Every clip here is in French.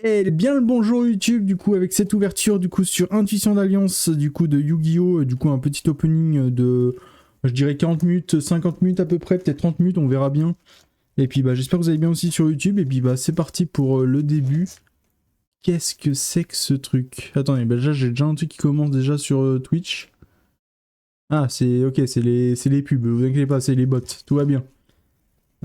Et bien le bonjour YouTube, du coup, avec cette ouverture, du coup, sur Intuition d'Alliance, du coup, de Yu-Gi-Oh! Du coup, un petit opening de, je dirais 40 minutes, 50 minutes à peu près, peut-être 30 minutes, on verra bien. Et puis, bah, j'espère que vous allez bien aussi sur YouTube. Et puis, bah, c'est parti pour le début. Qu'est-ce que c'est que ce truc? Attendez, bah, déjà, j'ai déjà un truc qui commence déjà sur Twitch. Ah, c'est ok, c'est les pubs, vous inquiétez pas, c'est les bots, tout va bien.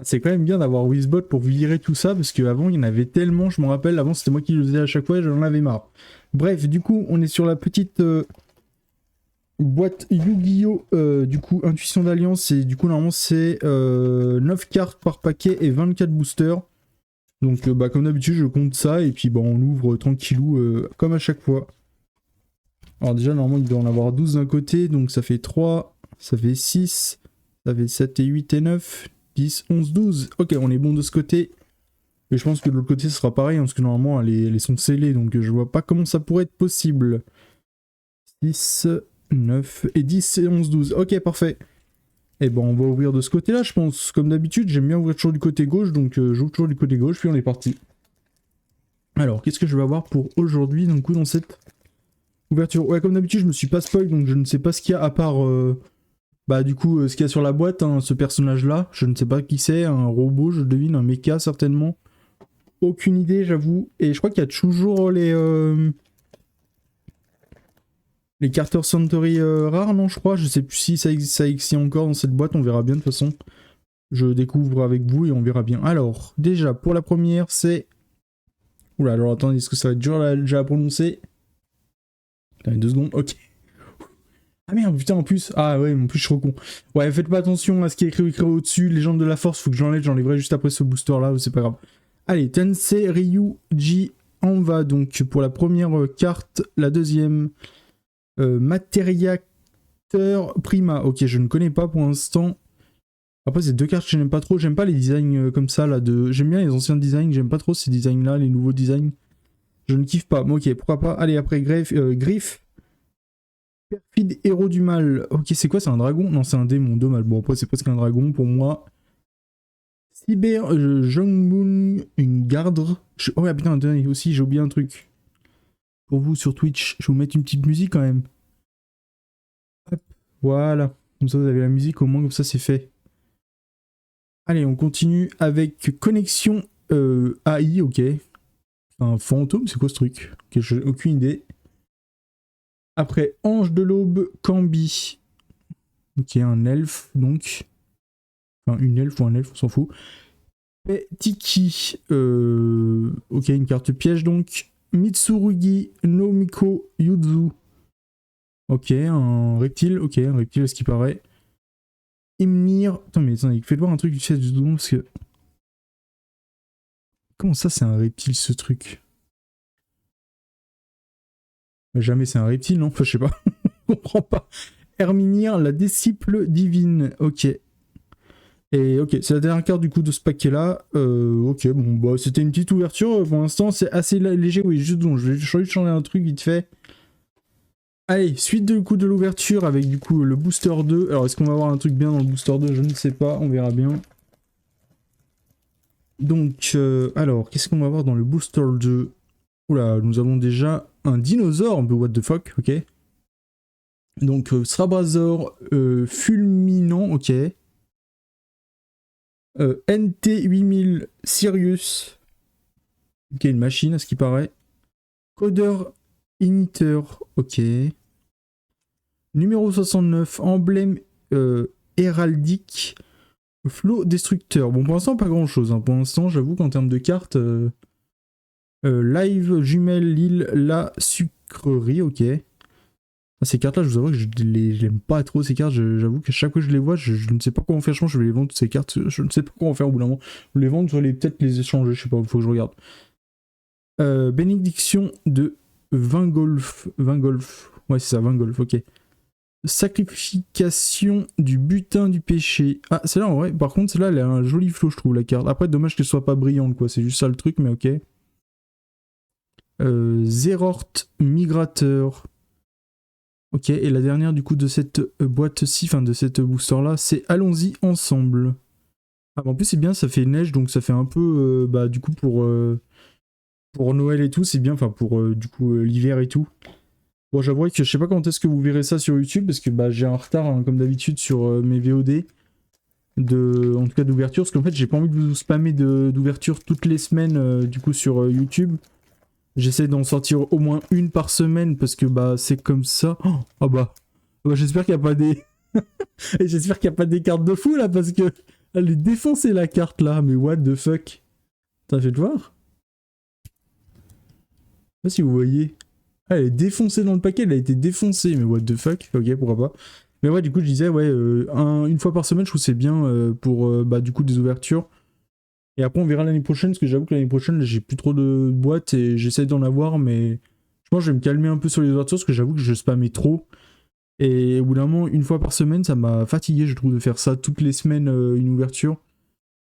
C'est quand même bien d'avoir Wizbot pour virer tout ça, parce qu'avant il y en avait tellement, je me rappelle, avant c'était moi qui le faisais à chaque fois et j'en avais marre. Bref, du coup, on est sur la petite boîte Yu-Gi-Oh! Du coup, Intuition d'Alliance, et du coup, normalement c'est 9 cartes par paquet et 24 boosters. Donc, bah, comme d'habitude, je compte ça, et puis bah, on ouvre tranquillou, comme à chaque fois. Alors, déjà, normalement, il doit en avoir 12 d'un côté, donc ça fait 3, ça fait 6, ça fait 7 et 8 et 9, 10, 11, 12. Ok, on est bon de ce côté. Et je pense que de l'autre côté, ce sera pareil, hein, parce que normalement, elles sont scellées, donc je vois pas comment ça pourrait être possible. 6, 9 et 10 et 11, 12. Ok, parfait. Et ben, on va ouvrir de ce côté-là, je pense. Comme d'habitude, j'aime bien ouvrir toujours du côté gauche, donc j'ouvre toujours du côté gauche, puis on est parti. Alors, qu'est-ce que je vais avoir pour aujourd'hui, d'un coup, dans cette ouverture? Ouais, comme d'habitude, je me suis pas spoil, donc je ne sais pas ce qu'il y a à part... bah, du coup, ce qu'il y a sur la boîte, hein, ce personnage-là. Je ne sais pas qui c'est, un robot, je devine, un mecha, certainement. Aucune idée, j'avoue. Et je crois qu'il y a toujours les Carter Century rares, non, je crois. Je sais plus si ça existe encore dans cette boîte, on verra bien de toute façon. Je découvre avec vous et on verra bien. Alors, déjà, pour la première, c'est... Oula, alors attendez, est-ce que ça va être dur déjà à prononcer? Putain, 2 secondes, ok. Ah merde, putain, en plus. Ah ouais, en plus, je suis trop con. Ouais, faites pas attention à ce qui est écrit au-dessus. Légende de la Force, faut que j'enlèverai juste après ce booster-là, c'est pas grave. Allez, Tensei Ryuji Anva, donc pour la première carte. La deuxième, Matériacteur Prima. Ok, je ne connais pas pour l'instant. Après, ces deux cartes, je n'aime pas trop. J'aime pas les designs comme ça, là. J'aime bien les anciens designs, j'aime pas trop ces designs-là, les nouveaux designs. Je ne kiffe pas. Mais ok, pourquoi pas. Allez, après, Griff. Perfide héros du mal. Ok, c'est quoi? C'est un dragon? Non, c'est un démon de mal. Bon, après, c'est presque un dragon pour moi. Cyber Jongmoon, une garde. Oh, ouais, putain, attendez, aussi, j'ai oublié un truc. Pour vous sur Twitch, je vais vous mettre une petite musique quand même. Hop, voilà. Comme ça, vous avez la musique, au moins, comme ça, c'est fait. Allez, on continue avec Connexion AI, ok. Un fantôme, c'est quoi ce truc? Ok, j'ai aucune idée. Après, Ange de l'aube, Cambi. Ok, un elfe, donc. Enfin, une elfe ou un elfe, on s'en fout. Tiki, ok, une carte piège donc. Mitsurugi no Miko Yuzu. Ok, un reptile, ok, un reptile à ce qui paraît. Imnir. Attends, mais attendez, faites voir un truc du ciel du don parce que. Comment ça, c'est un reptile ce truc? Jamais c'est un reptile, non? Enfin, je sais pas. Je comprends pas. Herminir, la disciple divine. Ok. Et ok, c'est la dernière carte du coup de ce paquet-là. Ok, bon, bah c'était une petite ouverture. Pour l'instant, c'est assez léger. Oui, juste donc, je vais juste changer un truc vite fait. Allez, suite du coup de l'ouverture avec du coup le booster 2. Alors, est-ce qu'on va avoir un truc bien dans le booster 2? Je ne sais pas, on verra bien. Donc, alors, qu'est-ce qu'on va avoir dans le booster 2? Oula, nous avons déjà un dinosaure, what the fuck, ok. Donc, Srabrazor fulminant, ok. NT8000 Sirius, ok, une machine à ce qui paraît. Codeur Inhibitor, ok. Numéro 69, emblème héraldique. Flow destructeur. Bon, pour l'instant, pas grand chose. Hein. Pour l'instant, j'avoue qu'en termes de cartes, live, jumelle, l'île, la sucrerie, ok. Ah, ces cartes-là, je vous avoue que je l'aime pas trop, ces cartes. J'avoue que chaque fois que je les vois, je ne sais pas comment faire. Je pense que je vais les vendre, toutes ces cartes. Je ne sais pas comment faire au bout d'un moment. Les vendre, soit peut-être les échanger, je sais pas, il faut que je regarde. Bénédiction de Vingolf. Vingolf. Ouais, c'est ça, Vingolf, ok. Sacrification du butin du péché. Ah, celle-là, en vrai, par contre, celle-là, elle a un joli flow, je trouve, la carte. Après, dommage qu'elle soit pas brillante, quoi. C'est juste ça le truc, mais ok. Zerort Migrateur. Ok, et la dernière, du coup, de cette boîte-ci, enfin, de cette booster-là, c'est Allons-y ensemble. Ah, bah, en plus, c'est bien, ça fait neige, donc ça fait un peu, bah, du coup, pour pour Noël et tout, c'est bien, enfin pour du coup l'hiver et tout. Bon, j'avoue que je sais pas quand est-ce que vous verrez ça sur YouTube, parce que bah, j'ai un retard, hein, comme d'habitude, sur mes VOD, en tout cas d'ouverture, parce qu'en fait, j'ai pas envie de vous spammer d'ouverture toutes les semaines, du coup, sur YouTube. J'essaie d'en sortir au moins une par semaine, parce que bah, c'est comme ça. Oh, ah bah, j'espère qu'il n'y a pas des... Et j'espère qu'il n'y a pas des cartes de fou, là, parce que elle est défoncée, la carte, là, mais what the fuck. T'as fait de voir? Je sais pas si vous voyez. Ah, elle est défoncée dans le paquet, elle a été défoncée, mais what the fuck, ok, pourquoi pas. Mais ouais, du coup, je disais, ouais, une fois par semaine, je trouve que c'est bien pour, bah, du coup, des ouvertures. Et après, on verra l'année prochaine, parce que j'avoue que l'année prochaine, j'ai plus trop de boîtes et j'essaie d'en avoir, mais je pense que je vais me calmer un peu sur les ouvertures, parce que j'avoue que je spammais trop. Et au bout d'un moment, une fois par semaine, ça m'a fatigué, je trouve, de faire ça toutes les semaines, une ouverture.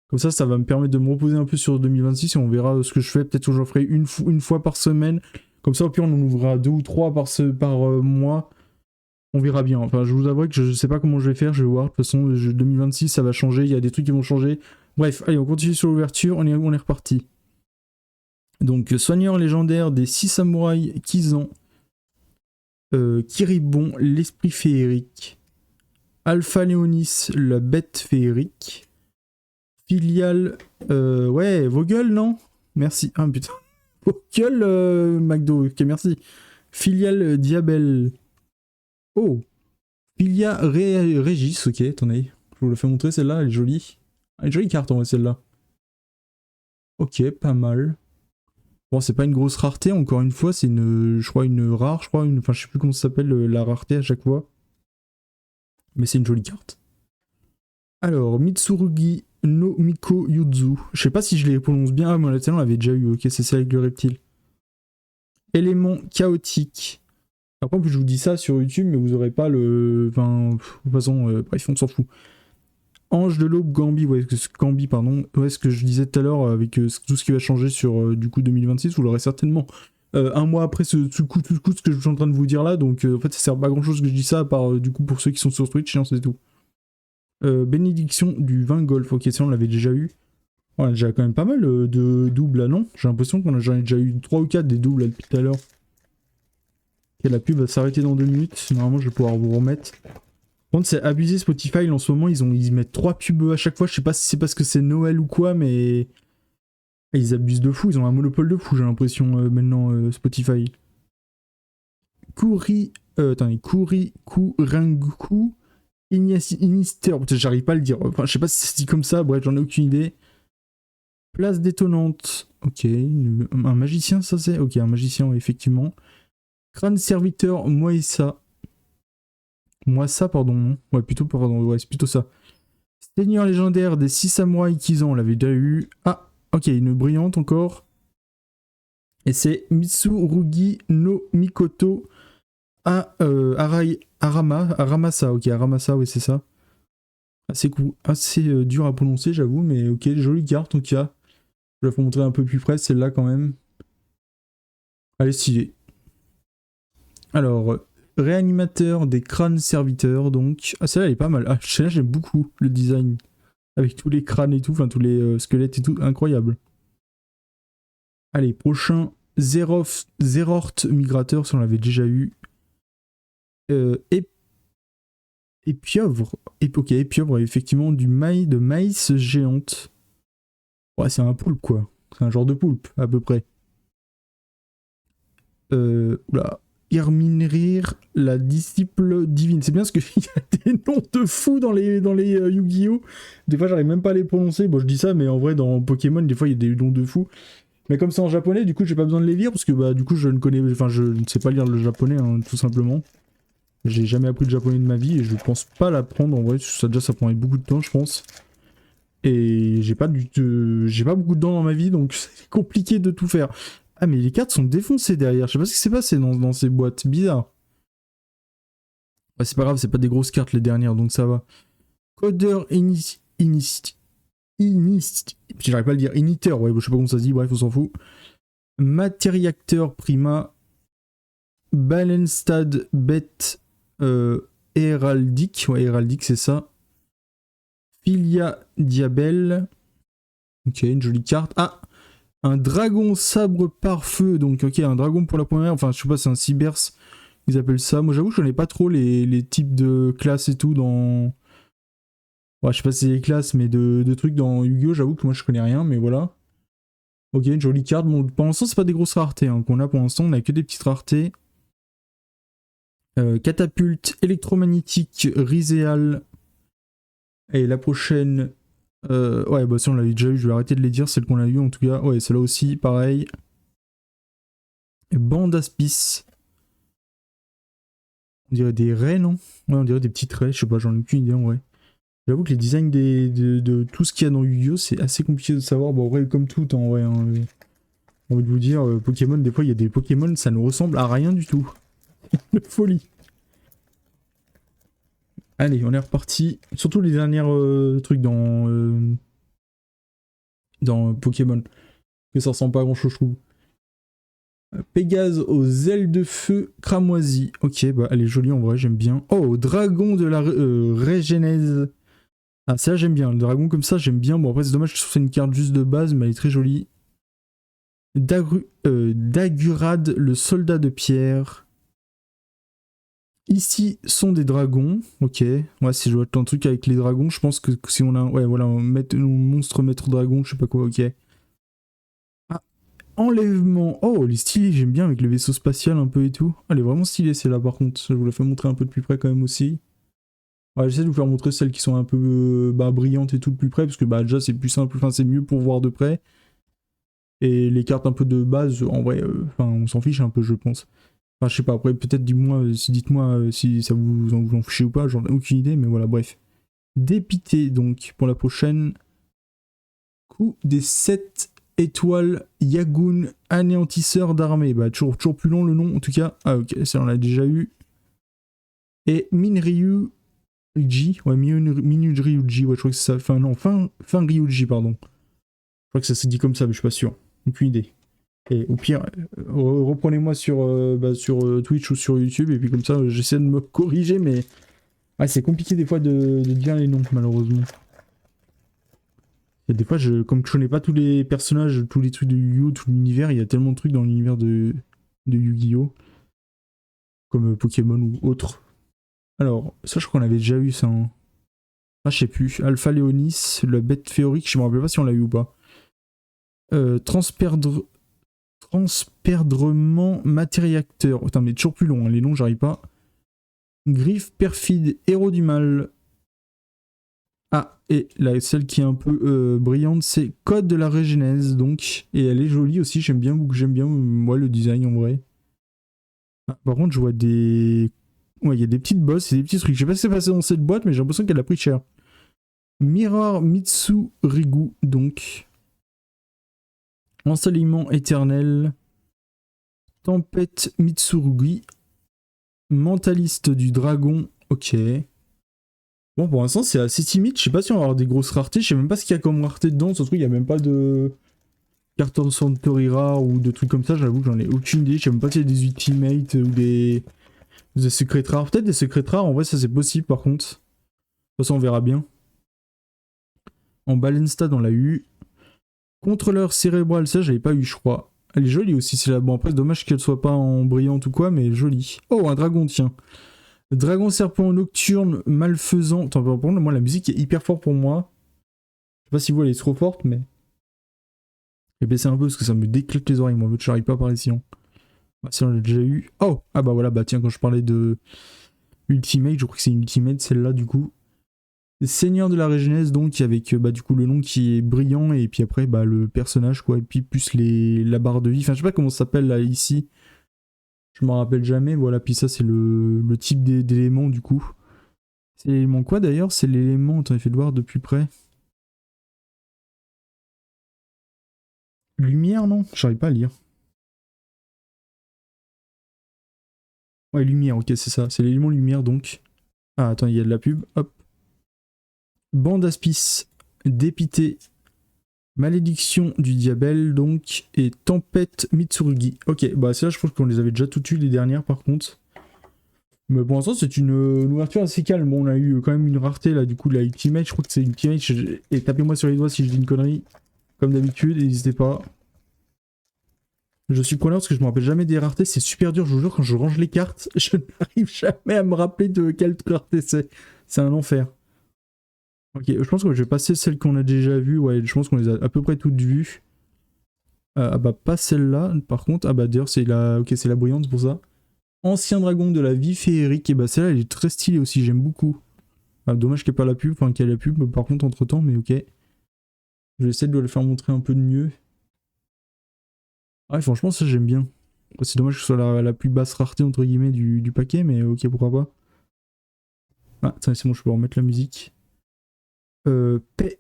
Comme ça va me permettre de me reposer un peu sur 2026 et on verra ce que je fais. Peut-être que j'en ferai une fois par semaine. Comme ça, au pire, on en ouvrira 2 ou 3 par mois. On verra bien. Enfin, je vous avoue que je sais pas comment je vais faire. Je vais voir. De toute façon, 2026, ça va changer. Il y a des trucs qui vont changer. Bref, allez, on continue sur l'ouverture. On est reparti. Donc, soigneur légendaire des 6 samouraïs Kizan. Kiribon, l'esprit féerique. Alpha Léonis, la bête féerique. Filiale. Ouais, Vogel, non? Merci. Ah putain. Vogel, McDo. Ok, merci. Filiale Diabel. Oh. Filia Régis. Ok, attendez. Je vous la fais montrer celle-là. Elle est jolie. Elle est jolie carte en vrai, celle-là. Ok, pas mal. Bon, c'est pas une grosse rareté, encore une fois. C'est une. Je crois une rare, je crois. Enfin, je sais plus comment ça s'appelle la rareté à chaque fois. Mais c'est une jolie carte. Alors, Mitsurugi no Miko Yuzu. Je sais pas si je les prononce bien. Ah, moi, la on l'avait déjà eu. Ok, c'est ça avec le reptile. Élément chaotique. Après, en plus, je vous dis ça sur YouTube, mais vous aurez pas le. Enfin, de toute façon, bref, on s'en fout. Ange de l'aube, Gambi, ouais, Gambi, pardon. Ouais, ce que je disais tout à l'heure avec tout ce qui va changer sur du coup 2026, vous l'aurez certainement un mois après ce coup, ce que je suis en train de vous dire là. Donc, en fait, ça sert pas à grand chose que je dis ça, à part du coup pour ceux qui sont sur Twitch, c'est tout. Bénédiction du vin golf, ok, ça on l'avait déjà eu. On a déjà quand même pas mal de doubles là, non? J'ai l'impression j'en ai déjà eu 3 ou 4 des doubles là, depuis tout à l'heure. Ok, la pub va s'arrêter dans 2 minutes. Normalement, je vais pouvoir vous remettre. Par contre, c'est abusé Spotify. En ce moment, ils mettent 3 pubs à chaque fois. Je sais pas si c'est parce que c'est Noël ou quoi, mais. Ils abusent de fou. Ils ont un monopole de fou, j'ai l'impression, maintenant, Spotify. Attendez, Kuringu Inister. J'arrive pas à le dire. Enfin, je sais pas si c'est dit comme ça. Bref, j'en ai aucune idée. Place détonnante. Ok. Un magicien, ça c'est. Ok, un magicien, effectivement. Crâne serviteur, Moessa. Moessa, pardon. Ouais, plutôt, pardon. Ouais, c'est plutôt ça. Seigneur légendaire des 6 samouraïs Kizan, on l'avait déjà eu. Ah, ok, une brillante encore. Et c'est Mitsurugi no Mikoto Aramasa. Ok, Aramasa, oui, c'est ça. Assez cool, assez dur à prononcer, j'avoue, mais ok, jolie carte en tout cas. Je vais la vous montrer un peu plus près, celle-là quand même. Elle est stylée. Alors, réanimateur des crânes serviteurs, donc. Ah, celle-là, elle est pas mal. Ah, celle-là, j'aime beaucoup le design. Avec tous les crânes et tout, enfin tous les squelettes et tout, incroyable. Allez, prochain, Zerort Migrateur, ça on l'avait déjà eu. Épieuvre. Ok, épieuvre, effectivement, de maïs géante. Ouais, c'est un poulpe, quoi. C'est un genre de poulpe, à peu près. Oula. Irminrir, la disciple divine. C'est bien parce qu'il y a des noms de fous dans les Yu-Gi-Oh! Des fois, j'arrive même pas à les prononcer. Bon, je dis ça, mais en vrai, dans Pokémon, des fois, il y a des noms de fous. Mais comme c'est en japonais, du coup, j'ai pas besoin de les lire parce que bah, du coup, je ne sais pas lire le japonais, hein, tout simplement. J'ai jamais appris le japonais de ma vie et je pense pas l'apprendre en vrai. Ça prendrait beaucoup de temps, je pense. Et j'ai pas beaucoup de dents dans ma vie, donc c'est compliqué de tout faire. Ah, mais les cartes sont défoncées derrière. Je sais pas ce qui s'est passé dans ces boîtes. Bizarre. Ouais, c'est pas grave, c'est pas des grosses cartes les dernières, donc ça va. Codeur j'arrive pas à le dire. Initer, ouais, je sais pas comment ça se dit, bref, on s'en fout. Matériacteur Prima. Balenstad Bet Héraldique. Ouais, Héraldique, c'est ça. Filia Diabel. Ok, une jolie carte. Ah, Un dragon sabre par feu. Donc, ok, un dragon pour la première. Enfin, je sais pas, c'est un cybers. Ils appellent ça. Moi, j'avoue, je connais pas trop les types de classes et tout dans. Ouais, je sais pas si c'est les classes, mais de trucs dans Yu-Gi-Oh! J'avoue que moi, je connais rien, mais voilà. Ok, une jolie carte. Bon, pour l'instant, c'est pas des grosses raretés hein, qu'on a pour l'instant. On a que des petites raretés. Catapulte, électromagnétique, Rizéal. Et la prochaine. Ouais, bah si on l'avait déjà eu, je vais arrêter de les dire, celle qu'on a eu en tout cas. Ouais, celle-là aussi, pareil. Bandaspis. On dirait des raies, non? Ouais, on dirait des petites raies, je sais pas, j'en ai aucune idée en vrai. J'avoue que les designs de tout ce qu'il y a dans Yu-Gi-Oh! C'est assez compliqué de savoir. Bon, en vrai, comme tout en vrai. Hein, j'ai envie de vous dire, Pokémon, des fois, il y a des Pokémon, ça ne ressemble à rien du tout. De folie. Allez, on est reparti. Surtout les dernières trucs dans Pokémon. Que ça ressemble pas à grand chose, je trouve. Pégase aux ailes de feu cramoisi. Ok, bah elle est jolie en vrai, j'aime bien. Oh, dragon de la Régénèse. Ah, ça j'aime bien. Le dragon comme ça, j'aime bien. Bon, après, c'est dommage que ce soit une carte juste de base, mais elle est très jolie. Dagurad, le soldat de pierre. Ici sont des dragons. Ok. Ouais, si je vois un truc avec les dragons, je pense que si on a. Ouais, voilà, un monstre maître dragon, je sais pas quoi, ok. Ah, enlèvement. Oh, elle est stylée, j'aime bien avec le vaisseau spatial un peu et tout. Elle est vraiment stylée celle-là par contre. Je vous la fais montrer un peu de plus près quand même aussi. Ouais, j'essaie de vous faire montrer celles qui sont un peu brillantes et tout de plus près parce que déjà c'est plus simple, enfin c'est mieux pour voir de près. Et les cartes un peu de base, en vrai, on s'en fiche un peu je pense. Enfin je sais pas, après peut-être dites-moi si ça vous en fichez ou pas, j'en ai aucune idée, mais voilà, bref. Dépité donc pour la prochaine. Coup des 7 étoiles Yagun, anéantisseur d'armée. Bah toujours plus long le nom en tout cas. Ah ok, ça on l'a déjà eu. Et Minryu Ryuji, ouais, Minryu Ryuji, ouais, je crois que c'est ça. Enfin non, fin Ryuji, pardon. Je crois que ça s'est dit comme ça, mais je suis pas sûr. Aucune idée. Et au pire, reprenez-moi sur Twitch ou sur YouTube, et puis comme ça, j'essaie de me corriger, mais ouais, c'est compliqué des fois de dire les noms, malheureusement. Et des fois, comme je connais pas tous les personnages, tous les trucs de Yu-Gi-Oh!, tout l'univers, il y a tellement de trucs dans l'univers de Yu-Gi-Oh! Comme Pokémon ou autre. Alors, ça, je crois qu'on avait déjà eu ça. Hein. Ah, je sais plus. Alpha Léonis, la bête féorique, je me rappelle pas si on l'a eu ou pas. Transperdrement matériacteur. Putain, mais toujours plus long, hein. Les noms, j'arrive pas. Griffe perfide, héros du mal. Ah, et là, celle qui est un peu brillante, c'est Code de la Régénèse, donc. Et elle est jolie aussi, j'aime bien moi, le design en vrai. Ah, par contre, je vois des. Ouais, il y a des petites bosses et des petits trucs. Je sais pas ce qui s'est passé dans cette boîte, mais j'ai l'impression qu'elle a pris cher. Mirror Mitsurigu, donc. Ensoleillement éternel. Tempête Mitsurugi. Mentaliste du dragon. Ok. Bon, pour l'instant, c'est assez timide. Je sais pas si on va avoir des grosses raretés. Je sais même pas ce qu'il y a comme rareté dedans. Surtout, il y a même pas de carton Santori rare ou de trucs comme ça. J'avoue que j'en ai aucune idée. Je sais même pas s'il y a des ultimates ou des secrets rares. Peut-être des secrets rares. En vrai, ça c'est possible par contre. De toute façon, on verra bien. En Balenstad, on l'a eu. Contrôleur cérébral, ça, j'avais pas eu, je crois. Elle est jolie aussi, c'est là. Bon, après, c'est dommage qu'elle soit pas en brillante ou quoi, mais jolie. Oh, un dragon, tiens. Dragon serpent nocturne, malfaisant. Attends, par contre, moi, la musique est hyper forte pour moi. Je sais pas si vous, elle est trop forte, mais. Je vais baisser un peu parce que ça me déclate les oreilles, moi. Je n'arrive pas par ici. Hein. Bah, si, on l'a déjà eu. Oh! Ah, bah voilà, bah tiens, quand je parlais de Ultimate, je crois que c'est une Ultimate, celle-là, du coup. Seigneur de la Régénèse, donc, avec du coup le nom qui est brillant, et puis après le personnage, quoi, et puis plus la barre de vie. Enfin, je sais pas comment ça s'appelle là ici. Je m'en rappelle jamais. Voilà, puis ça, c'est le type d'élément, du coup. C'est l'élément quoi d'ailleurs? C'est l'élément. Attends, il fait de voir de plus près. Lumière, non? J'arrive pas à lire. Ouais, lumière, ok, c'est ça. C'est l'élément lumière, donc. Ah, attends, il y a de la pub. Hop. Bandaspis, dépité, malédiction du diable, donc, et tempête Mitsurugi. Ok, bah c'est là, je pense qu'on les avait déjà toutes eues les dernières, par contre. Mais pour l'instant, c'est une ouverture assez calme. Bon, on a eu quand même une rareté, là, du coup, de la Ultimate. Je crois que c'est une Ultimate. Et tapez-moi sur les doigts si je dis une connerie. Comme d'habitude, n'hésitez pas. Je suis preneur parce que je me rappelle jamais des raretés, c'est super dur, je vous jure, quand je range les cartes, je n'arrive jamais à me rappeler de quelle rareté c'est. C'est un enfer. Ok, je pense que je vais passer celles qu'on a déjà vues, ouais, je pense qu'on les a à peu près toutes vues. Ah bah pas celle-là, par contre, ah bah d'ailleurs c'est la... Ok, c'est la brillante pour ça. Ancien dragon de la vie féerique, et bah celle-là elle est très stylée aussi, j'aime beaucoup. Ah, dommage qu'il n'y ait pas la pub, enfin qu'il y ait la pub par contre entre temps, mais ok. Je vais essayer de le faire montrer un peu de mieux. Ah ouais, franchement ça j'aime bien. C'est dommage que ce soit la plus basse rareté entre guillemets du paquet, mais ok, pourquoi pas. Ah, attendez, c'est bon, je peux remettre la musique.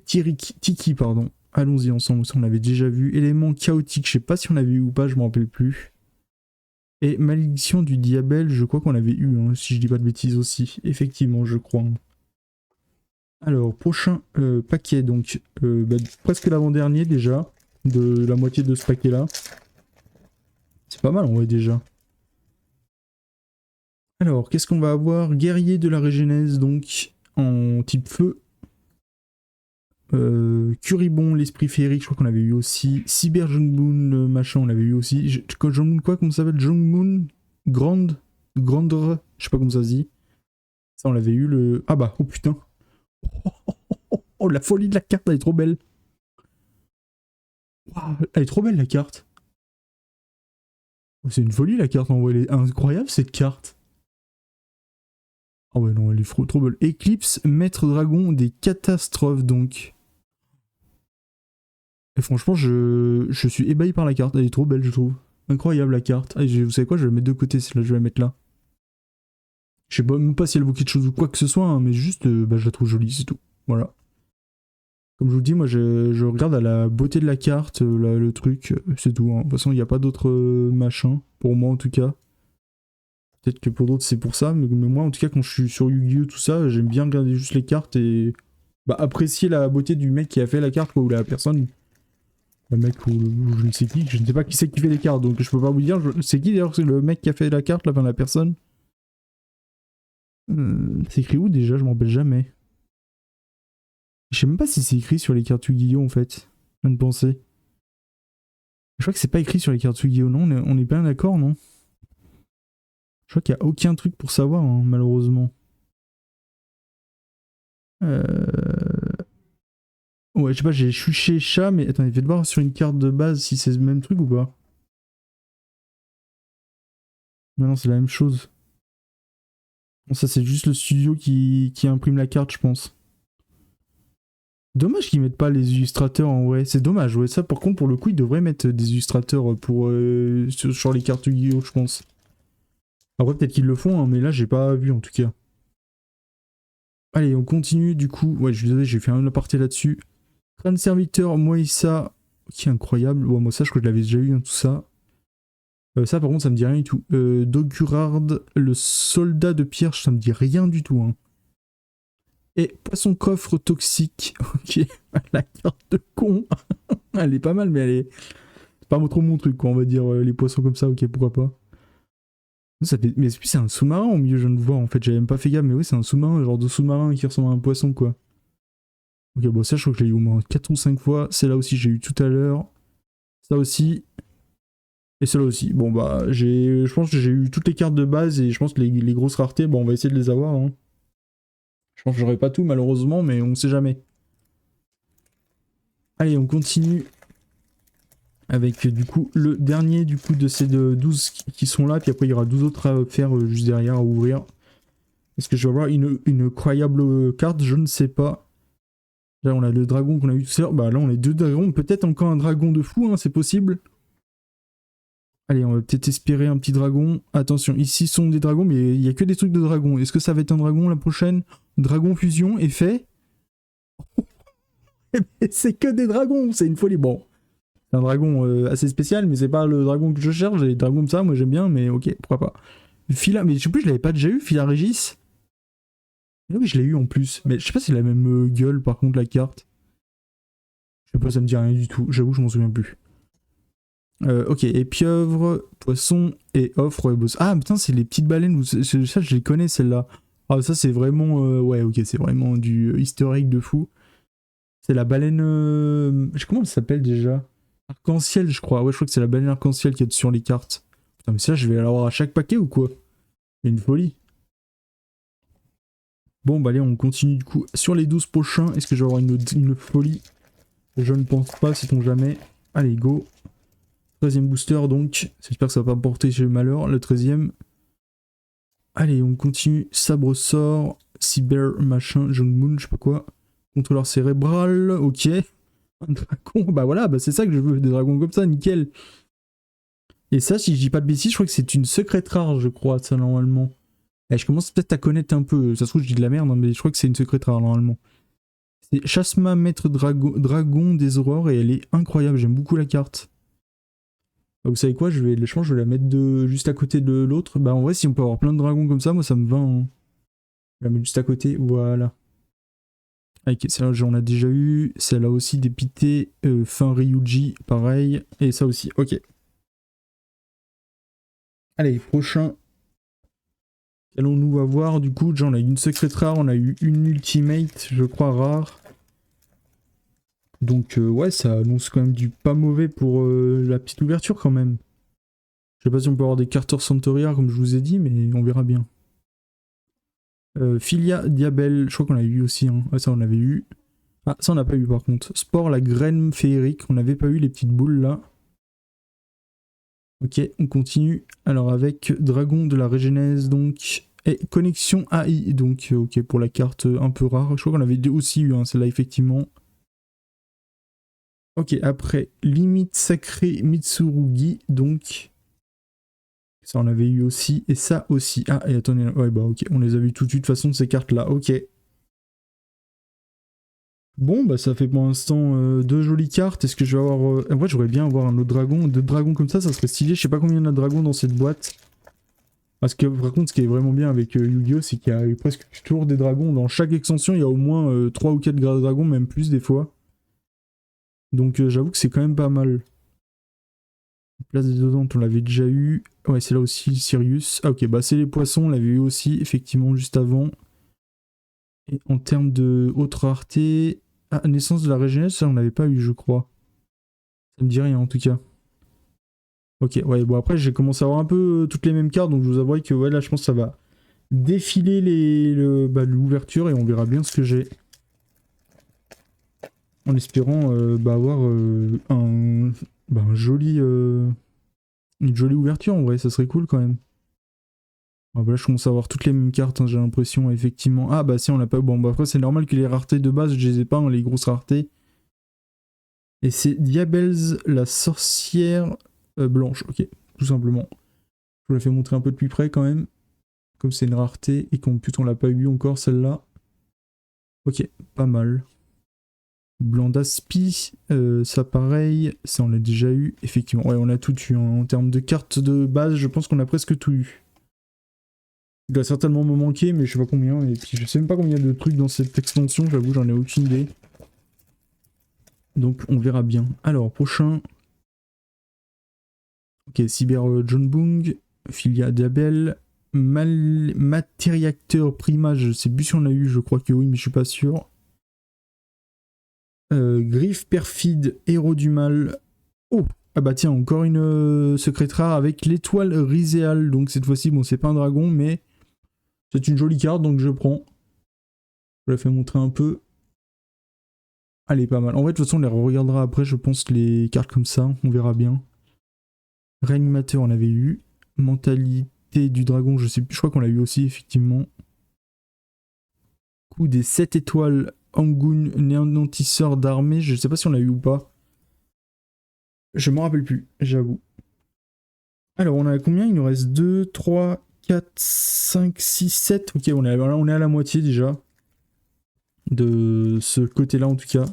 Tiki, pardon. Allons-y ensemble, ça on l'avait déjà vu. Élément chaotique, je sais pas si on l'avait eu ou pas, je m'en rappelle plus. Et malédiction du diable, je crois qu'on l'avait eu, hein, si je dis pas de bêtises aussi. Effectivement, je crois. Alors, prochain paquet, donc bah, presque l'avant-dernier déjà, de la moitié de ce paquet-là. C'est pas mal en vrai déjà. Alors, qu'est-ce qu'on va avoir? Guerrier de la Régénèse, donc, en type feu. Curibon, l'esprit féerique, je crois qu'on avait eu aussi. Cyber Jungmoon, machin, on l'avait eu aussi. Jungmoon quoi, comment ça s'appelle? Jungmoon Grandre, je sais pas comment ça se dit. Ça, on l'avait eu le... Ah bah, oh putain. Oh, la folie de la carte, elle est trop belle. Wow, elle est trop belle la carte. Oh, c'est une folie la carte, en vrai, elle est incroyable cette carte. Ah ouais, non, elle est trop belle. Eclipse, maître dragon des catastrophes, donc. Et franchement, je suis ébahi par la carte. Elle est trop belle, je trouve. Incroyable la carte. Ah, vous savez quoi, je vais la mettre de côté, celle-là, je vais la mettre là. Je sais pas, même pas si elle vaut quelque chose ou quoi que ce soit, hein, mais juste, bah, je la trouve jolie, c'est tout. Voilà. Comme je vous dis, moi, je regarde à la beauté de la carte, le truc, c'est tout. Hein. De toute façon, il n'y a pas d'autres machins, pour moi en tout cas. Peut-être que pour d'autres, c'est pour ça, mais moi, en tout cas, quand je suis sur Yu-Gi-Oh! Tout ça, j'aime bien regarder juste les cartes et bah, apprécier la beauté du mec qui a fait la carte, quoi, ou la personne. Le mec ou je ne sais qui, je ne sais pas qui c'est qui fait les cartes, donc je peux pas vous dire. C'est qui d'ailleurs, c'est le mec qui a fait la carte, là, enfin la personne. C'est écrit où déjà, je m'en rappelle jamais. Je sais même pas si c'est écrit sur les cartes Yu-Gi-Oh! En fait. Je viens de penser. Je crois que c'est pas écrit sur les cartes Yu-Gi-Oh! Non, on est bien d'accord, non? Je crois qu'il y a aucun truc pour savoir, hein, malheureusement. Ouais, je sais pas, j'ai chuché chat, mais attendez, faites voir sur une carte de base si c'est le même truc ou pas. Non, non, c'est la même chose. Bon, ça, c'est juste le studio qui imprime la carte, je pense. Dommage qu'ils mettent pas les illustrateurs en vrai. C'est dommage, ouais. Ça, par contre, pour le coup, ils devraient mettre des illustrateurs pour, sur les cartes Yu-Gi-Oh! Je pense. Après, peut-être qu'ils le font, hein, mais là, j'ai pas vu en tout cas. Allez, on continue du coup. Ouais, je suis désolé, j'ai fait un aparté là-dessus. Crâne serviteur, Moïsa, qui est incroyable. Bon, moi, ça, je crois que je l'avais déjà eu, hein, tout ça. Ça, par contre, ça me dit rien du tout. Dogurard, le soldat de pierre, ça me dit rien du tout. Hein. Et poisson coffre toxique. Ok, la carte de con. Elle est pas mal, mais elle est pas trop mon truc, quoi. On va dire les poissons comme ça, ok, pourquoi pas. Ça fait... Mais c'est un sous-marin au milieu, je viens de voir. En fait, j'avais même pas fait gaffe, mais oui, c'est un sous-marin, genre de sous-marin qui ressemble à un poisson, quoi. Ok, bon, ça, je crois que je l'ai eu au moins 4 ou 5 fois. Celle-là aussi, j'ai eu tout à l'heure. Ça aussi. Et celle-là aussi. Bon, bah, je pense que j'ai eu toutes les cartes de base et je pense que les grosses raretés, bon, on va essayer de les avoir. Hein. Je pense que j'aurai pas tout, malheureusement, mais on sait jamais. Allez, on continue avec du coup le dernier du coup de ces 12 qui sont là. Puis après, il y aura 12 autres à faire juste derrière, à ouvrir. Est-ce que je vais avoir une incroyable carte? Je ne sais pas. Là, on a le dragon qu'on a eu tout à l'heure. Bah là, on a 2 dragons. Peut-être encore un dragon de fou, hein, c'est possible. Allez, on va peut-être espérer un petit dragon. Attention, ici sont des dragons, mais il n'y a que des trucs de dragons. Est-ce que ça va être un dragon la prochaine? Dragon fusion, effet. C'est que des dragons, c'est une folie. Bon, c'est un dragon assez spécial, mais c'est pas le dragon que je cherche. J'ai des dragons comme ça, moi j'aime bien, mais ok, pourquoi pas. Phila, mais je sais plus, je l'avais pas déjà eu, Phila Régis. Oui, je l'ai eu en plus, mais je sais pas si c'est la même gueule par contre la carte. Je sais pas, ça me dit rien du tout. J'avoue, je m'en souviens plus. Ok, et pieuvre, poisson et offre. Ouais, boss. Ah putain, c'est les petites baleines. Ça, je les connais celles-là. Ah, ça, c'est vraiment. Ouais, ok, c'est vraiment du historique de fou. C'est la baleine. Comment elle s'appelle déjà? Arc-en-ciel, je crois. Ouais, je crois que c'est la baleine arc-en-ciel qui est sur les cartes. Putain, mais ça, je vais l'avoir à chaque paquet ou quoi? C'est une folie. Bon, bah allez, on continue du coup. Sur les 12 prochains, est-ce que je vais avoir une folie? Je ne pense pas, sait-on jamais. Allez, go. 13e booster, donc. J'espère que ça va pas porter chez le malheur. Le 13e. Allez, on continue. Sabre sort. Cyber, machin, Jung Moon, je sais pas quoi. Contrôleur cérébral, ok. Un dragon, bah voilà, bah c'est ça que je veux, des dragons comme ça, nickel. Et ça, si je dis pas de bêtises, je crois que c'est une secrète rare, je crois, ça, normalement. Et je commence peut-être à connaître un peu, ça se trouve, je dis de la merde, hein, mais je crois que c'est une secrète rare, normalement. C'est Chasma, maître dragon des aurores, et elle est incroyable, j'aime beaucoup la carte. Bah, vous savez quoi, je pense que je vais la mettre juste à côté de l'autre. Bah en vrai, si on peut avoir plein de dragons comme ça, moi ça me va. Hein. Je vais la mettre juste à côté, voilà. Ok, celle-là j'en ai déjà eu. Celle-là aussi dépité. Fin Ryuji, pareil. Et ça aussi, ok. Allez, prochain. Allons-nous avoir du coup, déjà on a eu une secrète rare, on a eu une ultimate, je crois rare. Donc ouais, ça annonce quand même du pas mauvais pour la petite ouverture quand même. Je sais pas si on peut avoir des carteurs Santoria comme je vous ai dit, mais on verra bien. Filia Diabel, je crois qu'on l'a eu aussi. Hein. Ah, ça on avait eu. Ah, ça on n'a pas eu par contre. Sport, la graine féerique, on n'avait pas eu les petites boules là. Ok, on continue. Alors avec Dragon de la Régénèse donc. Et Connexion AI, donc ok pour la carte un peu rare. Je crois qu'on avait aussi eu hein, celle-là effectivement. Ok, après Limite Sacrée Mitsurugi, donc. Ça on avait eu aussi. Et ça aussi. Ah, et attendez, ouais bah ok, on les a vus tout de suite de toute façon ces cartes là, ok. Bon, bah ça fait pour l'instant deux jolies cartes. Est-ce que je vais avoir... En vrai, j'aurais bien avoir un autre dragon. Deux dragons comme ça serait stylé. Je sais pas combien il y en a de dragons dans cette boîte. Parce que par contre, ce qui est vraiment bien avec Yu-Gi-Oh, c'est qu'il y a presque toujours des dragons. Dans chaque extension, il y a au moins 3 ou 4 dragons, même plus des fois. Donc j'avoue que c'est quand même pas mal. Place des Odontes, on l'avait déjà eu. Ouais, c'est là aussi Sirius. Ah ok, bah c'est les poissons, on l'avait eu aussi, effectivement, juste avant. Et en termes de haute rareté... Ah, naissance de la Régénèse, ça on l'avait pas eu, je crois. Ça me dit rien en tout cas. Ok, ouais, bon après j'ai commencé à avoir un peu toutes les mêmes cartes, donc je vous avouerai que ouais, là je pense que ça va défiler l'ouverture et on verra bien ce que j'ai. En espérant avoir un joli, une jolie ouverture en vrai, ça serait cool quand même. Ah, bah là je commence à avoir toutes les mêmes cartes, hein, j'ai l'impression effectivement. Ah bah si on l'a pas. Bon bah après c'est normal que les raretés de base je les ai pas, hein, les grosses raretés. Et c'est Diabels la sorcière blanche, ok, tout simplement. Je vous la fais montrer un peu de plus près quand même. Comme c'est une rareté et qu'en plus on l'a pas eu encore celle-là. Ok, pas mal. Blanc d'Aspi, ça pareil, ça on l'a déjà eu. Effectivement, ouais, on a tout eu. Hein. En termes de cartes de base, je pense qu'on a presque tout eu. Il doit certainement me manquer, mais je sais pas combien. Et puis je sais même pas combien de trucs dans cette extension, j'avoue, j'en ai aucune idée. Donc on verra bien. Alors, prochain. Ok, Cyber John Boong, Filia Diabel, Matériacteur Prima, je sais plus si on a eu, je crois que oui, mais je suis pas sûr. Griffe perfide, héros du mal. Oh, ah bah tiens, encore une secrète rare avec l'étoile Rizéal. Donc cette fois-ci, bon, c'est pas un dragon, mais c'est une jolie carte, donc je prends. Je la fais montrer un peu. Elle est pas mal. En vrai, de toute façon, on les regardera après, je pense, les cartes comme ça. On verra bien. Réanimateur, on avait eu. Mentalité du dragon, je sais plus, je crois qu'on l'a eu aussi, effectivement. Coup des 7 étoiles. Angun, néantisseur d'armée, je sais pas si on l'a eu ou pas. Je m'en rappelle plus, j'avoue. Alors, on a combien? Il nous reste 2, 3, 4, 5, 6, 7. Ok, on est à la moitié déjà. De ce côté-là, en tout cas.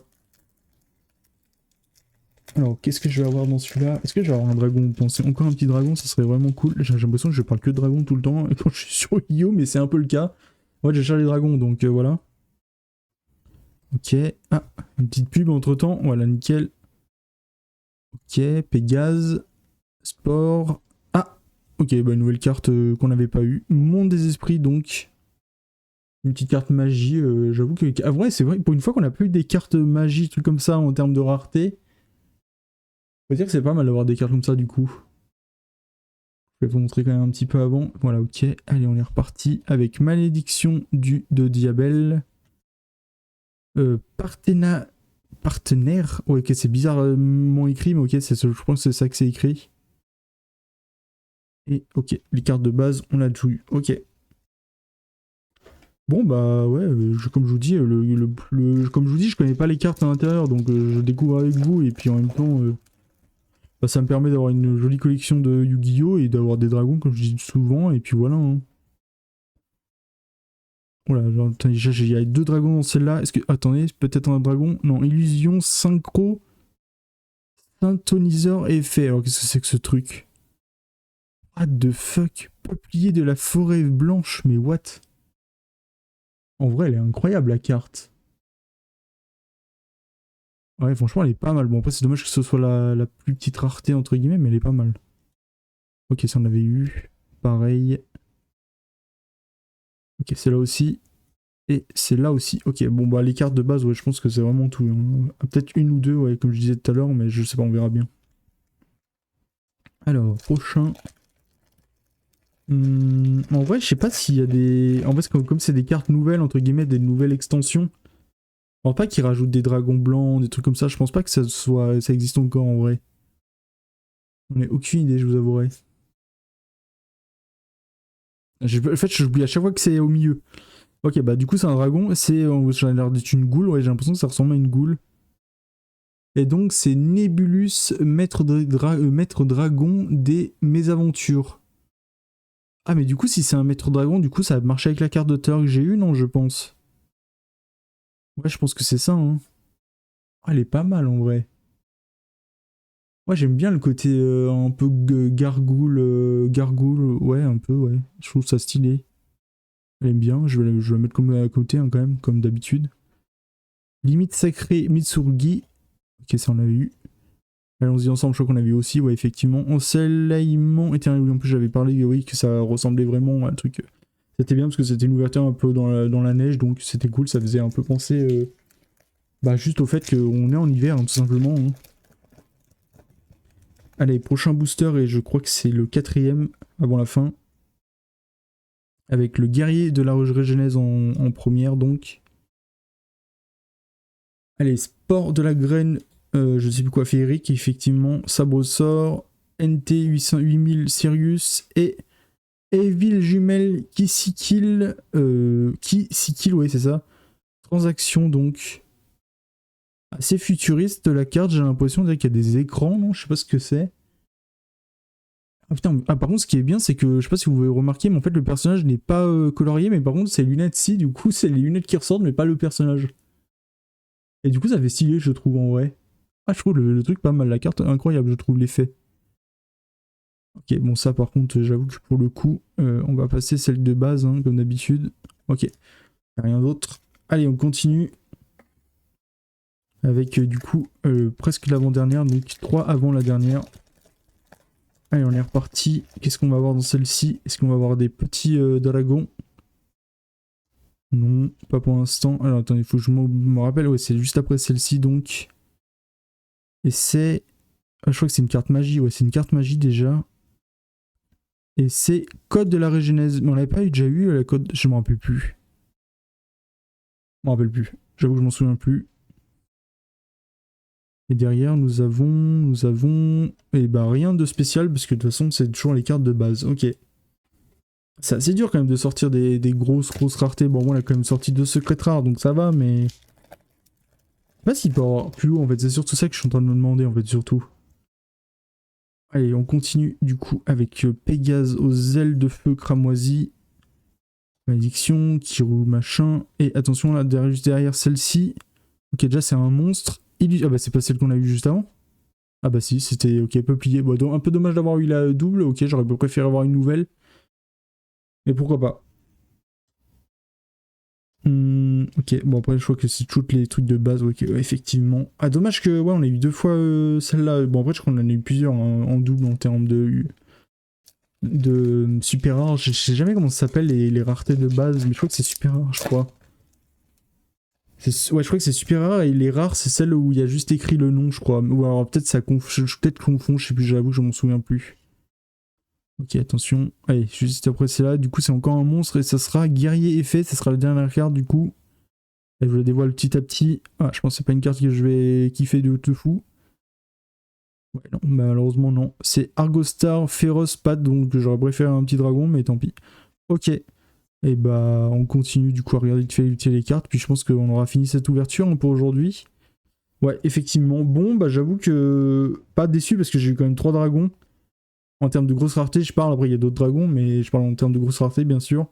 Alors, qu'est-ce que je vais avoir dans celui-là? Est-ce que je vais avoir un dragon? Vous pensez encore un petit dragon? Ça serait vraiment cool. J'ai l'impression que je parle que de dragon tout le temps quand je suis sur Yu-Gi-Oh! Mais c'est un peu le cas. Ouais, je cherche les dragons, donc voilà. Ok. Ah, une petite pub entre-temps. Voilà, nickel. Ok, Pégase. Sport. Ah, ok, bah une nouvelle carte qu'on n'avait pas eu. Monde des esprits, donc. Une petite carte magie. J'avoue que. Ah, ouais, c'est vrai, pour une fois qu'on n'a plus eu des cartes magie, trucs comme ça en termes de rareté. Faut dire que c'est pas mal d'avoir des cartes comme ça du coup. Je vais vous montrer quand même un petit peu avant. Voilà, ok. Allez, on est reparti avec Malédiction de Diabel. Partenaire. Ouais, ok, c'est bizarrement écrit, mais ok, je pense que c'est ça que c'est écrit. Et ok, les cartes de base, on a tout eu. Ok. Bon, bah ouais, comme je vous dis, comme je vous dis, je connais pas les cartes à l'intérieur, donc je découvre avec vous, et puis en même temps, bah, ça me permet d'avoir une jolie collection de Yu-Gi-Oh! Et d'avoir des dragons, comme je dis souvent, et puis voilà. Hein. Voilà, il y a 2 dragons dans celle-là. Est-ce que. Attendez, peut-être un dragon. Non, illusion, synchro, synthoniseur et effet. Alors qu'est-ce que c'est que ce truc? What the fuck? Peuplier de la forêt blanche, mais what? En vrai, elle est incroyable la carte. Ouais, franchement, elle est pas mal. Bon, après, c'est dommage que ce soit la plus petite rareté, entre guillemets, mais elle est pas mal. Ok, ça on avait eu. Pareil. Ok, c'est là aussi. Et c'est là aussi. Ok, bon, bah, les cartes de base, ouais, je pense que c'est vraiment tout. Hein. Peut-être une ou deux, ouais, comme je disais tout à l'heure, mais je sais pas, on verra bien. Alors, prochain. En vrai, je sais pas s'il y a des. En fait, comme c'est des cartes nouvelles, entre guillemets, des nouvelles extensions. Je pense pas qu'ils rajoutent des dragons blancs, des trucs comme ça. Je pense pas que ça existe encore en vrai. On ai aucune idée, je vous avouerai. En fait, j'oublie à chaque fois que c'est au milieu. Ok, bah du coup, c'est un dragon. Ça a l'air d'être une goule. Ouais, j'ai l'impression que ça ressemble à une goule. Et donc, c'est Nebulus, maître dragon des mésaventures. Ah, mais du coup, si c'est un maître dragon, du coup, ça a marché avec la carte de terre que j'ai eue, non, je pense. Ouais, je pense que c'est ça. Hein. Ah, elle est pas mal en vrai. Ouais, j'aime bien le côté un peu gargoule, ouais, un peu, ouais. Je trouve ça stylé. Elle aime bien, je vais la mettre comme à côté hein, quand même, comme d'habitude. Limite sacrée Mitsurugi. Ok, ça on avait eu. Allons-y ensemble, je crois qu'on avait eu aussi, ouais, effectivement. Ensoleillement éternel, oui, en plus j'avais parlé, oui, que ça ressemblait vraiment à un truc. C'était bien parce que c'était une ouverture un peu dans la neige, donc c'était cool, ça faisait un peu penser bah, juste au fait qu'on est en hiver, hein, tout simplement. Hein. Allez, prochain booster, et je crois que c'est le 4ème avant la fin. Avec le guerrier de la Régénèse en première, donc. Allez, sport de la graine, je sais plus quoi, féerique, effectivement. Sabre sort, NT 8000 Sirius et Evil Jumelle Kisikil. Kisikil, ouais, c'est ça. Transaction, donc. Assez futuriste de la carte, j'ai l'impression qu'il y a des écrans, non? Je sais pas ce que c'est. Ah putain, ah, par contre, ce qui est bien, c'est que je sais pas si vous avez remarqué, mais en fait, le personnage n'est pas colorié, mais par contre, ses lunettes, si, du coup, c'est les lunettes qui ressortent, mais pas le personnage. Et du coup, ça fait stylé, je trouve, en vrai. Ah, je trouve le truc pas mal, la carte, incroyable, je trouve l'effet. Ok, bon, ça, par contre, j'avoue que pour le coup, on va passer celle de base, hein, comme d'habitude. Ok, rien d'autre. Allez, on continue. Avec, du coup, presque l'avant-dernière, donc 3 avant la dernière. Allez, on est reparti. Qu'est-ce qu'on va avoir dans celle-ci? Est-ce qu'on va avoir des petits dragons? Non, pas pour l'instant. Alors attendez, il faut que je me rappelle. Ouais, c'est juste après celle-ci donc. Et c'est. Ah, je crois que c'est une carte magie. Ouais, c'est une carte magie déjà. Et c'est Code de la Régénèse. Mais on l'avait pas déjà eu la code. Je me rappelle plus. Je me rappelle plus. J'avoue que je m'en souviens plus. Et derrière, nous avons. Et bah rien de spécial parce que de toute façon, c'est toujours les cartes de base. Ok. C'est assez dur quand même de sortir des grosses raretés. Bon, moi, on a quand même sorti 2 secrètes rares, donc ça va, mais. Je sais pas s'il peut avoir plus haut en fait, c'est surtout ça que je suis en train de me demander en fait, surtout. Allez, on continue du coup avec Pégase aux ailes de feu cramoisi. Malédiction, Kirou machin. Et attention là, juste derrière celle-ci. Ok, déjà c'est un monstre. Ah bah c'est pas celle qu'on a eu juste avant. Ah bah si, c'était ok, peuplier. Bon, donc, un peu dommage d'avoir eu la double. Ok, j'aurais préféré avoir une nouvelle. Mais pourquoi pas. Ok, bon après je crois que c'est toutes les trucs de base, ok, ouais, effectivement. Ah dommage que ouais on a eu 2 fois celle-là. Bon après je crois qu'on en a eu plusieurs hein, en double en termes de super rare. Je sais jamais comment ça s'appelle les raretés de base, mais je crois que c'est super rare je crois. Ouais, je crois que c'est super rare et les rares, c'est celle où il y a juste écrit le nom, je crois. Ou alors peut-être ça peut-être confonds, je sais plus, j'avoue, je m'en souviens plus. Ok, attention. Allez, juste après c'est là. Du coup, c'est encore un monstre et ça sera guerrier effet. Ça sera la dernière carte du coup. Et je vous la dévoile petit à petit. Ah, je pense que c'est pas une carte que je vais kiffer de fou. Ouais, non, malheureusement non. C'est Argostar Féroce Pat, donc j'aurais préféré un petit dragon, mais tant pis. Ok. Et bah, on continue du coup à regarder vite fait les cartes. Puis je pense qu'on aura fini cette ouverture hein, pour aujourd'hui. Ouais, effectivement. Bon, bah j'avoue que pas déçu parce que j'ai eu quand même 3 dragons. En termes de grosse rareté, je parle. Après, il y a d'autres dragons, mais je parle en termes de grosse rareté, bien sûr.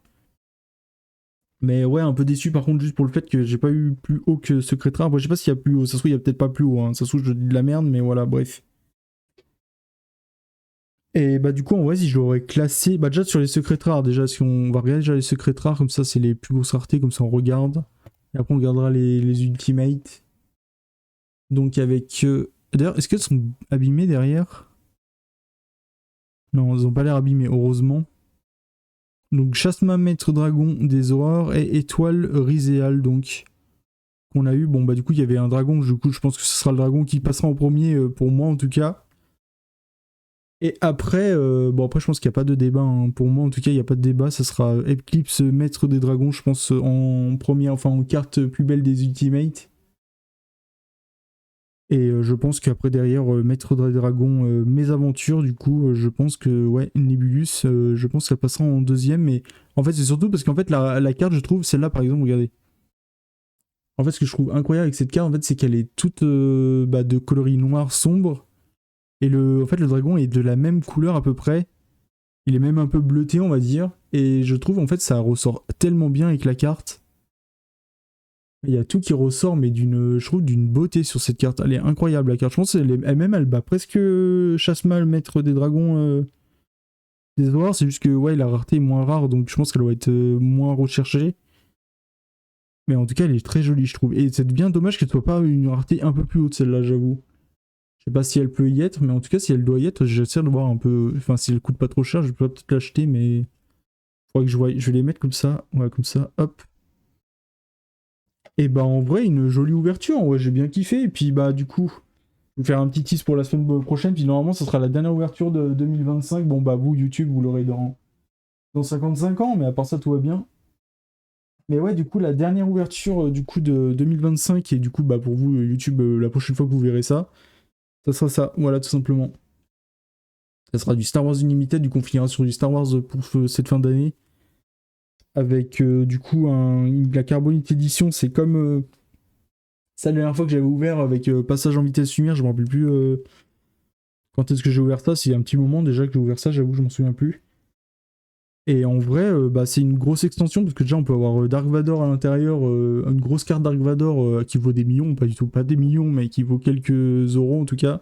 Mais ouais, un peu déçu par contre, juste pour le fait que j'ai pas eu plus haut que Secret Rare. Après, je sais pas s'il y a plus haut. Ça se trouve, il y a peut-être pas plus haut. Hein. Ça se trouve, je dis de la merde, mais voilà, bref. Et bah, du coup, en vrai, si je l'aurais classé. Bah, déjà sur les secrets rares, déjà, si on va regarder déjà les secrets rares, comme ça, c'est les plus grosses raretés, comme ça, on regarde. Et après, on regardera les ultimates. Donc, avec. D'ailleurs, est-ce qu'elles sont abîmées derrière? Non, elles ont pas l'air abîmées, heureusement. Donc, Chasma Maître Dragon des Horreurs et Étoile Riséal, donc. Qu'on a eu. Bon, bah, du coup, il y avait un dragon. Du coup, je pense que ce sera le dragon qui passera en premier, pour moi, en tout cas. Et après, bon après je pense qu'il n'y a pas de débat. Hein. Pour moi en tout cas il n'y a pas de débat. Ça sera Eclipse Maître des Dragons, je pense en première, enfin en carte plus belle des Ultimates. Et je pense qu'après derrière Maître des Dragons, Mes Aventures, du coup je pense que ouais Nebulus, je pense qu'elle passera en deuxième. Mais en fait c'est surtout parce qu'en fait la carte je trouve, celle-là par exemple, regardez. En fait ce que je trouve incroyable avec cette carte en fait c'est qu'elle est toute de coloris noir sombre. Et en fait le dragon est de la même couleur à peu près. Il est même un peu bleuté, on va dire. Et je trouve, en fait, ça ressort tellement bien avec la carte. Il y a tout qui ressort, mais je trouve, d'une beauté sur cette carte. Elle est incroyable, la carte. Je pense qu'elle-même, elle bat presque Chasma, le maître des dragons des horreurs. C'est juste que, ouais, la rareté est moins rare, donc je pense qu'elle doit être moins recherchée. Mais en tout cas, elle est très jolie, je trouve. Et c'est bien dommage qu'elle soit pas une rareté un peu plus haute, celle-là, j'avoue. Je sais pas si elle peut y être, mais en tout cas, si elle doit y être, j'essaie de voir un peu. Enfin, si elle coûte pas trop cher, je peux peut-être l'acheter, mais faudrait que je vais les mettre comme ça. Ouais, comme ça, hop. Et bah en vrai, une jolie ouverture. Ouais, j'ai bien kiffé. Et puis bah du coup, je vais faire un petit tease pour la semaine prochaine. Puis normalement, ça sera la dernière ouverture de 2025. Bon bah vous, YouTube, vous l'aurez dans 55 ans. Mais à part ça, tout va bien. Mais ouais, du coup, la dernière ouverture du coup de 2025. Et du coup, bah pour vous, YouTube, la prochaine fois que vous verrez ça, ça sera ça. Voilà, tout simplement. Ça sera du Star Wars Unlimited. Du coup, on finira sur du Star Wars pour cette fin d'année. Avec du coup la Carbonite Edition, c'est comme ça la dernière fois que j'avais ouvert avec passage en vitesse lumière, je me rappelle plus quand est-ce que j'ai ouvert ça, c'est un petit moment déjà que j'ai ouvert ça, j'avoue, je m'en souviens plus. Et en vrai, bah, c'est une grosse extension parce que déjà on peut avoir Dark Vador à l'intérieur, une grosse carte Dark Vador qui vaut des millions, pas du tout, pas des millions, mais qui vaut quelques euros en tout cas.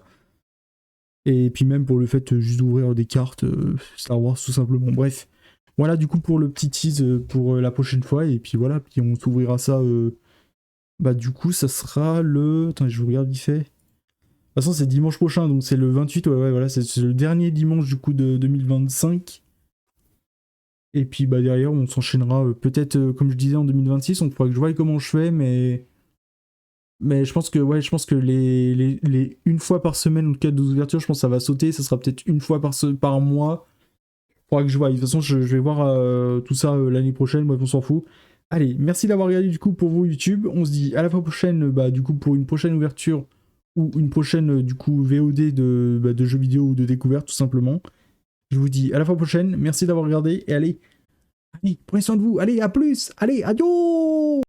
Et puis même pour le fait juste d'ouvrir des cartes Star Wars tout simplement. Bref, voilà du coup pour le petit tease pour la prochaine fois. Et puis voilà, puis on s'ouvrira ça. Bah du coup ça sera le... Attends, je regarde vite fait. De toute façon c'est dimanche prochain, donc c'est le 28. Ouais, voilà, c'est le dernier dimanche du coup de 2025. Et puis bah derrière on s'enchaînera peut-être comme je disais en 2026. On faudra que je voie comment je fais, mais je pense que ouais, je pense que les une fois par semaine ou le cas de ouverture, je pense que ça va sauter. Ça sera peut-être une fois par mois. Faudra que je vois. De toute façon, je vais voir tout ça l'année prochaine. Bref, on s'en fout. Allez, merci d'avoir regardé du coup pour vous YouTube. On se dit à la fois prochaine, bah, du coup pour une prochaine ouverture ou une prochaine du coup VOD de jeux vidéo ou de découverte tout simplement. Je vous dis à la fois prochaine. Merci d'avoir regardé et allez, prenez soin de vous. Allez, à plus. Allez, adios.